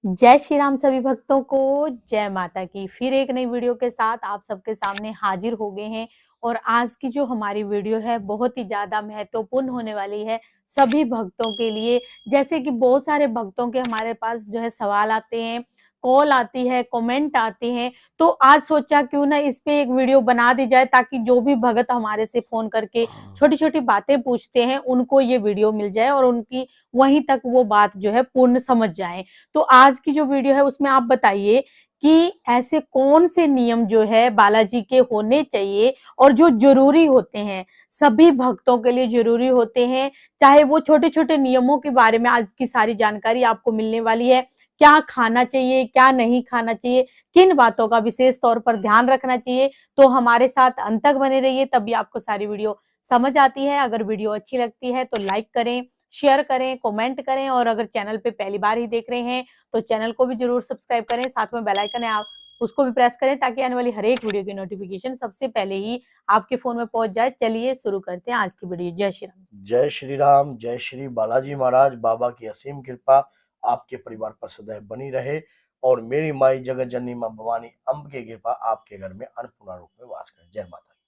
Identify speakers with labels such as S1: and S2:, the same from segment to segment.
S1: जय श्री राम सभी भक्तों को। जय माता की। फिर एक नई वीडियो के साथ आप सबके सामने हाजिर हो गए हैं। और आज की जो हमारी वीडियो है बहुत ही ज्यादा महत्वपूर्ण होने वाली है सभी भक्तों के लिए। जैसे कि बहुत सारे भक्तों के हमारे पास जो है सवाल आते हैं, कॉल आती है, कमेंट आते हैं। तो आज सोचा क्यों ना इस पे एक वीडियो बना दी जाए ताकि जो भी भगत हमारे से फोन करके छोटी छोटी बातें पूछते हैं उनको ये वीडियो मिल जाए और उनकी वहीं तक वो बात जो है पूर्ण समझ जाए। तो आज की जो वीडियो है उसमें आप बताइए कि ऐसे कौन से नियम जो है बालाजी के होने चाहिए और जो जरूरी होते हैं, सभी भक्तों के लिए जरूरी होते हैं। चाहे वो छोटे छोटे नियमों के बारे में आज की सारी जानकारी आपको मिलने वाली है। क्या खाना चाहिए, क्या नहीं खाना चाहिए, किन बातों का विशेष तौर पर ध्यान रखना चाहिए। तो हमारे साथ अंत तक बने रहिए, तभी आपको सारी वीडियो समझ आती है। अगर वीडियो अच्छी लगती है तो लाइक करें, शेयर करें, कमेंट करें और अगर चैनल पे पहली बार ही देख रहे हैं तो चैनल को भी जरूर सब्सक्राइब करें। साथ में बेल आइकन है, आप उसको भी प्रेस करें ताकि आने वाली हर एक वीडियो की नोटिफिकेशन सबसे पहले ही आपके फोन में पहुंच जाए। चलिए शुरू करते हैं आज की वीडियो। जय श्री राम।
S2: जय श्री राम, जय श्री बालाजी महाराज। बाबा की असीम कृपा आपके परिवार पर सदैव बनी रहे और मेरी माई जगत जननी मां भवानी अम्ब की कृपा आपके घर में अन्नपूर्णा रूप में वास करे। जय माता दी।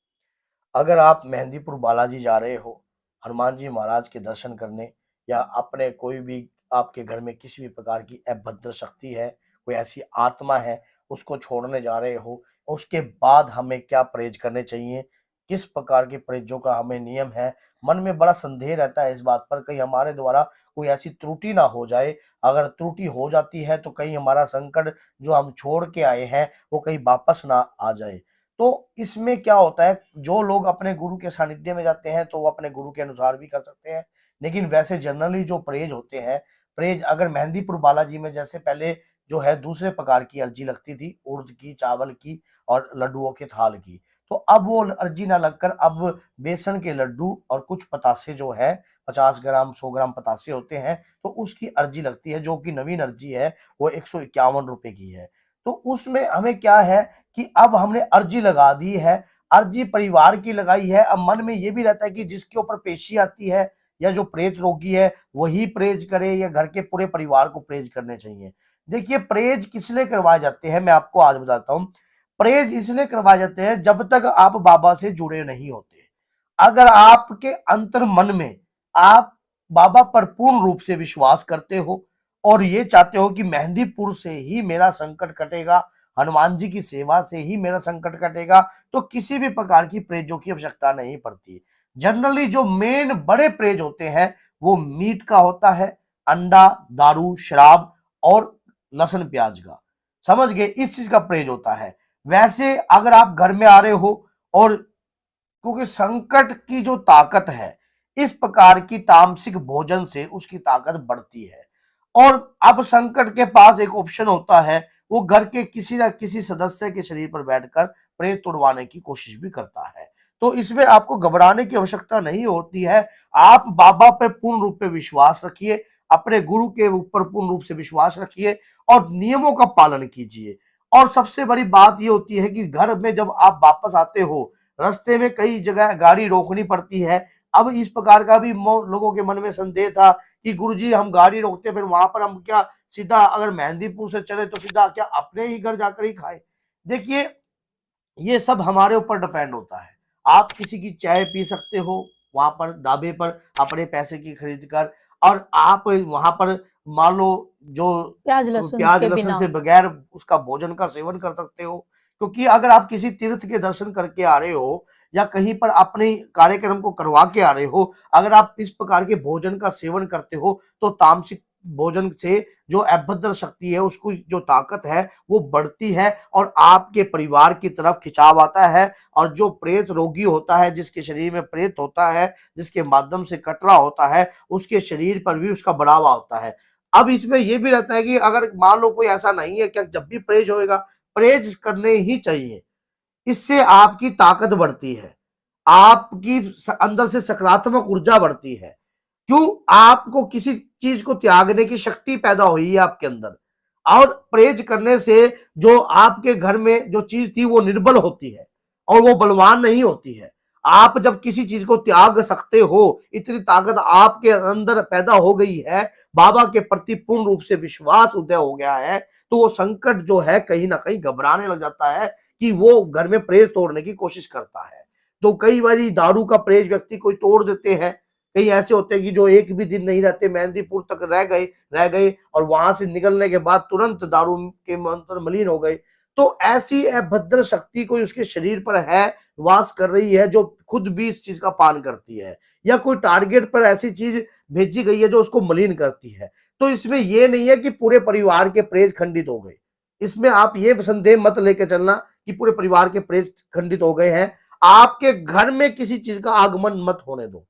S2: अगर आप मेहंदीपुर बालाजी जा रहे हो हनुमान जी महाराज के दर्शन करने, या अपने कोई भी आपके घर में किसी भी प्रकार की अभद्र शक्ति है, कोई ऐसी आत्मा है, उसको छोड़ने जा रहे हो, उसके बाद हमें क्या परहेज करने चाहिए, किस प्रकार के परहेजों का हमें नियम है। मन में बड़ा संदेह रहता है इस बात पर, कहीं हमारे द्वारा कोई ऐसी त्रुटि ना हो जाए। अगर त्रुटि हो जाती है तो कहीं हमारा संकट जो हम छोड़ के आए हैं वो कहीं वापस ना आ जाए। तो इसमें क्या होता है, जो लोग अपने गुरु के सानिध्य में जाते हैं तो वो अपने गुरु के अनुसार भी कर सकते हैं। लेकिन वैसे जनरली जो परहेज होते हैं, परहेज अगर मेहंदीपुर बालाजी में जैसे पहले जो है दूसरे प्रकार की अर्जी लगती थी, उड़द की, चावल की और लड्डुओं के थाल की, तो अब वो अर्जी ना लगकर अब बेसन के लड्डू और कुछ पतासे जो है 50 ग्राम 100 ग्राम पतासे होते हैं, तो उसकी अर्जी लगती है, जो कि नवीन अर्जी है, वो 151 रुपए की है। तो उसमें हमें क्या है कि अब हमने अर्जी लगा दी है, अर्जी परिवार की लगाई है। अब मन में ये भी रहता है कि जिसके ऊपर पेशी आती है या जो प्रेत रोगी है वही परहेज करे या घर के पूरे परिवार को परहेज करने चाहिए। देखिए, परहेज किस लिए करवाए जाते हैं मैं आपको आज बताता हूँ। परहेज इसलिए करवाए जाते हैं जब तक आप बाबा से जुड़े नहीं होते। अगर आपके अंतर मन में आप बाबा पर पूर्ण रूप से विश्वास करते हो और ये चाहते हो कि मेहंदीपुर से ही मेरा संकट कटेगा, हनुमान जी की सेवा से ही मेरा संकट कटेगा, तो किसी भी प्रकार की परहेजों की आवश्यकता नहीं पड़ती। जनरली जो मेन बड़े परहेज होते हैं वो मीट का होता है, अंडा, दारू, शराब और लहसुन प्याज का। समझ गए, इस चीज का परहेज होता है। वैसे अगर आप घर में आ रहे हो और क्योंकि संकट की जो ताकत है, इस प्रकार की तामसिक भोजन से उसकी ताकत बढ़ती है। और अब संकट के पास एक ऑप्शन होता है, वो घर के किसी ना किसी सदस्य के शरीर पर बैठकर प्रेत तोड़वाने की कोशिश भी करता है। तो इसमें आपको घबराने की आवश्यकता नहीं होती है। आप बाबा पे पूर्ण रूप से विश्वास रखिए, अपने गुरु के ऊपर पूर्ण रूप से विश्वास रखिए और नियमों का पालन कीजिए। और सबसे बड़ी बात ये होती है कि घर में जब आप वापस आते हो, रास्ते में कई जगह गाड़ी रोकनी पड़ती है। अब इस प्रकार का भी लोगों के मन में संदेह था कि गुरुजी हम गाड़ी रोकते फिर वहां पर हम क्या सीधा अगर मेहंदीपुर से चले तो सीधा क्या अपने ही घर जाकर ही खाए। देखिए, ये सब हमारे ऊपर डिपेंड होता है। आप किसी की चाय पी सकते हो वहां पर ढाबे पर अपने पैसे की खरीद कर, और आप वहां पर मान लो जो
S1: प्याज लहसुन
S2: प्याज
S1: के
S2: लहसुन
S1: बिना।
S2: से बगैर उसका भोजन का सेवन कर सकते हो। क्योंकि अगर आप किसी तीर्थ के दर्शन करके आ रहे हो या कहीं पर अपने कार्यक्रम को करवा के आ रहे हो, अगर आप इस प्रकार के भोजन का सेवन करते हो तो तामसिक भोजन से जो अभद्र शक्ति है उसको जो ताकत है वो बढ़ती है और आपके परिवार की तरफ खिंचाव आता है। और जो प्रेत रोगी होता है, जिसके शरीर में प्रेत होता है, जिसके माध्यम से कटरा होता है, उसके शरीर पर भी उसका बढ़ावा होता है। अब इसमें यह भी रहता है कि अगर मान लो कोई ऐसा नहीं है, क्या जब भी परहेज होएगा, परहेज करने ही चाहिए। इससे आपकी ताकत बढ़ती है, आपकी अंदर से सकारात्मक ऊर्जा बढ़ती है। क्यों? आपको किसी चीज को त्यागने की शक्ति पैदा हुई है आपके अंदर। और परहेज करने से जो आपके घर में जो चीज थी वो निर्बल होती है और वो बलवान नहीं होती है। आप जब किसी चीज को त्याग सकते हो, इतनी ताकत आपके अंदर पैदा हो गई है, बाबा के प्रति पूर्ण रूप से विश्वास उदय हो गया है, तो वो संकट जो है कहीं ना कहीं घबराने लग जाता है कि वो घर में प्रेज तोड़ने की कोशिश करता है। तो कई बार दारू का प्रेज व्यक्ति कोई तोड़ देते हैं। कई ऐसे होते हैं कि जो एक भी दिन नहीं रहते, मेहंदीपुर तक रह गए और वहां से निकलने के बाद तुरंत दारू के मंत्र मलिन हो गए। तो ऐसी अभद्र शक्ति कोई उसके शरीर पर है, वास कर रही है, जो खुद भी इस चीज का पान करती है, या कोई टारगेट पर ऐसी चीज भेजी गई है जो उसको मलिन करती है। तो इसमें यह नहीं है कि पूरे परिवार के प्रेज खंडित हो गए। इसमें आप ये संदेह मत लेके चलना कि पूरे परिवार के प्रेज खंडित हो गए हैं। आपके घर में किसी चीज का आगमन मत होने दो।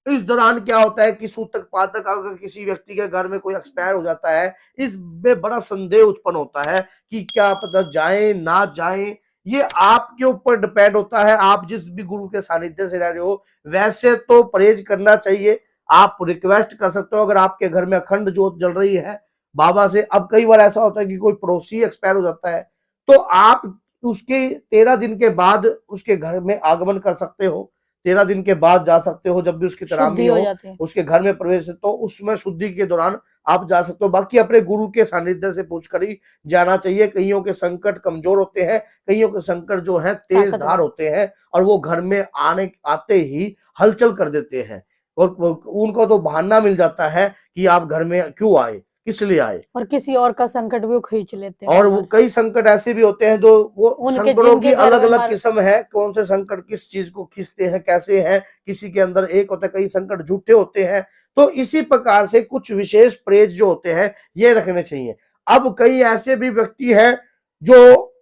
S2: इस दौरान क्या होता है कि सूतक पातक अगर किसी व्यक्ति के घर में कोई एक्सपायर हो जाता है, इसमें बड़ा संदेह उत्पन्न होता है कि क्या पता जाए ना जाए। ये आपके ऊपर डिपेंड होता है, आप जिस भी गुरु के सानिध्य से रह रहे हो। वैसे तो परहेज करना चाहिए, आप रिक्वेस्ट कर सकते हो अगर आपके घर में अखंड ज्योत जल रही है बाबा से। अब कई बार ऐसा होता है कि कोई पड़ोसी एक्सपायर हो जाता है, तो आप उसके 13 दिन के बाद उसके घर में आगमन कर सकते हो। 13 दिन के बाद जा सकते हो, जब भी उसकी तरामी हो उसके घर में प्रवेश, तो उसमें शुद्धि के दौरान आप जा सकते हो। बाकी अपने गुरु के सानिध्य से पूछकर ही जाना चाहिए। कईयों के संकट कमजोर होते हैं, कईयों के संकट जो है तेज धार होते हैं, और वो घर में आते ही हलचल कर देते हैं, और उनको तो बहाना मिल जाता है कि आप घर में क्यों आए, किस लिए आए,
S1: और किसी और का संकट भी वो खींच लेते हैं।
S2: और वो कई संकट ऐसे भी होते हैं जो वो संकटों की अलग अलग किस्म है, कौन से संकट किस चीज को खींचते हैं, कैसे हैं। किसी के अंदर एक होता है, कई संकट झूठे होते हैं। तो इसी प्रकार से कुछ विशेष प्रेज जो होते हैं ये रखने चाहिए। अब कई ऐसे भी व्यक्ति हैं जो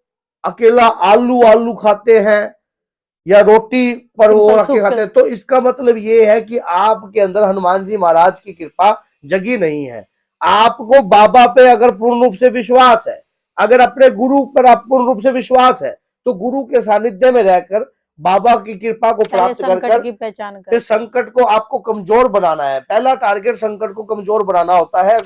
S2: अकेला आलू आलू खाते हैं या रोटी पर वो रख के खाते हैं, तो इसका मतलब ये है कि आपके अंदर हनुमान जी महाराज की कृपा जगी नहीं है। आपको बाबा पे अगर पूर्ण रूप से विश्वास है, अगर अपने गुरु पर आप पूर्ण रूप से विश्वास है, तो गुरु के सानिध्य में रहकर बाबा की कृपा को प्राप्त कर
S1: पहचान
S2: फिर संकट को आपको कमजोर बनाना है। पहला टारगेट संकट को कमजोर बनाना होता है।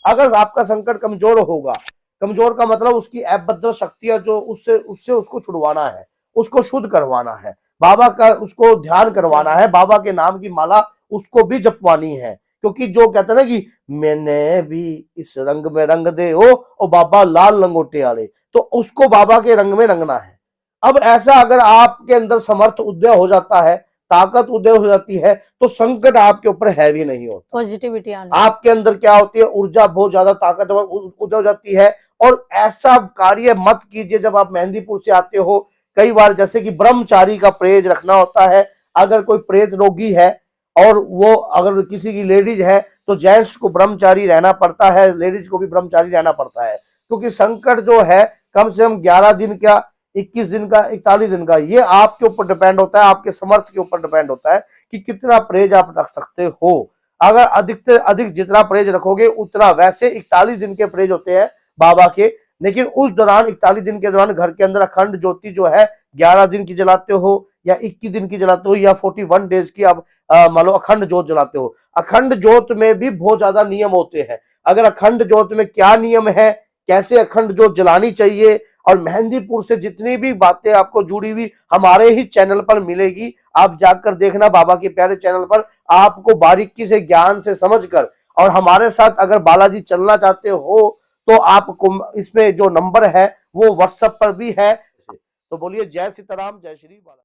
S2: अगर आपका संकट कमजोर होगा, कमजोर का मतलब उसकी अभद्र शक्तियां जो उससे उसको छुड़वाना है, उसको शुद्ध करवाना है, बाबा का उसको ध्यान करवाना है, बाबा के नाम की माला उसको भी जपवानी है। क्योंकि जो कहते हैं ना कि मैंने भी इस रंग में रंग दे हो और बाबा लाल लंगोटे वाले, तो उसको बाबा के रंग में रंगना है। अब ऐसा अगर आपके अंदर समर्थ उदय हो जाता है, ताकत उदय हो जाती है, तो संकट आपके ऊपर हैवी नहीं होता।
S1: पॉजिटिविटी
S2: आपके अंदर क्या होती है, ऊर्जा बहुत ज्यादा ताकतवर उदय हो जाती है। और ऐसा कार्य मत कीजिए जब आप मेहंदीपुर से आते हो। कई बार जैसे कि ब्रह्मचारी का प्रेज रखना होता है। अगर कोई प्रेत रोगी है और वो अगर किसी की लेडीज है, तो जेंट्स को ब्रह्मचारी रहना पड़ता है, लेडीज को भी ब्रह्मचारी रहना पड़ता है। क्योंकि संकट जो है कम से कम 11 दिन का, 21 दिन का, 41 दिन का, ये आपके ऊपर डिपेंड होता है, आपके समर्थ के ऊपर डिपेंड होता है कि कितना प्रेज आप रख सकते हो। अगर अधिक से अधिक जितना प्रेज रखोगे उतना, वैसे 41 दिन के प्रेज होते हैं बाबा के, लेकिन उस दौरान 41 दिन के दौरान घर के अंदर अखंड ज्योति जो है 11 दिन की जलाते हो या 21 दिन की जलाते हो या 41 डेज की आप मान लो अखंड ज्योत जलाते हो। अखंड ज्योत में भी बहुत ज्यादा नियम होते हैं। अगर अखंड ज्योत में क्या नियम है, कैसे अखंड ज्योत जलानी चाहिए, और मेहंदीपुर से जितनी भी बातें आपको जुड़ी हुई हमारे ही चैनल पर मिलेगी, आप जाकर देखना बाबा के प्यारे चैनल पर। आपको बारीकी से ज्ञान से समझकर, और हमारे साथ अगर बालाजी चलना चाहते हो तो आपको इसमें जो नंबर है वो व्हाट्सएप पर भी है। तो बोलिए जय सीताराम, जय श्री बालाजी।